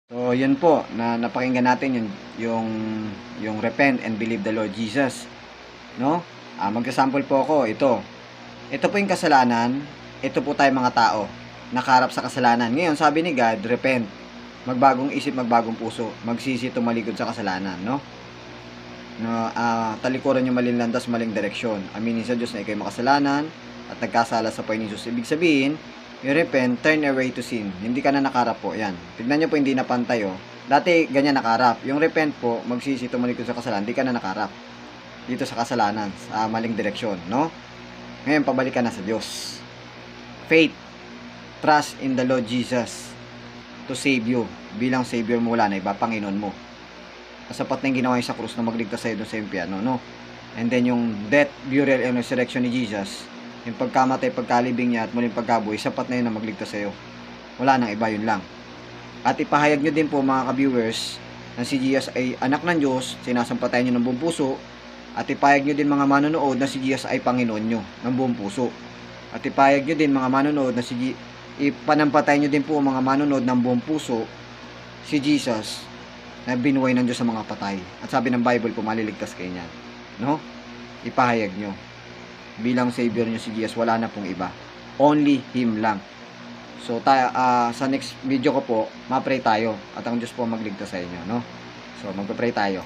So, yun po, na napakinggan natin yung repent and believe the Lord Jesus, no? Magsasample po ako, ito. Ito po yung kasalanan, ito po tayo mga tao, nakaharap sa kasalanan. Ngayon, sabi ni God, repent, magbagong isip, magbagong puso, magsisi, tumalikod sa kasalanan, no? Talikuran yung maling landas, maling direksyon. Aminin sa Diyos na ikaw'y makasalanan at nagkasala sa Panginoon Jesus. Ibig sabihin, you repent, turn away to sin. Hindi ka na nakarap po. Yan. Tignan nyo po, hindi napantay, oh. Dati, ganyan nakarap. Yung repent po, magsisi, tumalikod sa kasalanan, hindi ka na nakarap. Dito sa kasalanan, sa maling direksyon, no? Ngayon, pabalik ka na sa Diyos. Faith, trust in the Lord Jesus to save you. Bilang Savior mo, wala na iba, Panginoon mo. Sapat na yung ginawa niya sa krus na magligtas sa'yo doon sa impyerno, no? And then yung death, burial, and resurrection ni Jesus, yung pagkamatay, pagkalibing niya at muling pagkabuhay, sapat na yun na magligtas sa'yo. Wala nang iba, yun lang. At ipahayag nyo din po mga ka-viewers na si Jesus ay anak ng Diyos, sinasampatayan nyo ng buong puso. At ipahayag nyo din mga manonood na si Jesus ay Panginoon nyo ng buong puso. At ipahayag nyo din mga manonood na ipanampatayan nyo din po mga manonood ng buong puso si Jesus na binuhay ng Diyos sa mga patay. At sabi ng Bible po, maliligtas kayo niyan. No? Ipahayag nyo. Bilang Savior nyo si Jesus, wala na pong iba. Only Him lang. So, sa next video ko po, ma-pray tayo. At ang Diyos po magligtas sa inyo. No? So, magpa-pray tayo.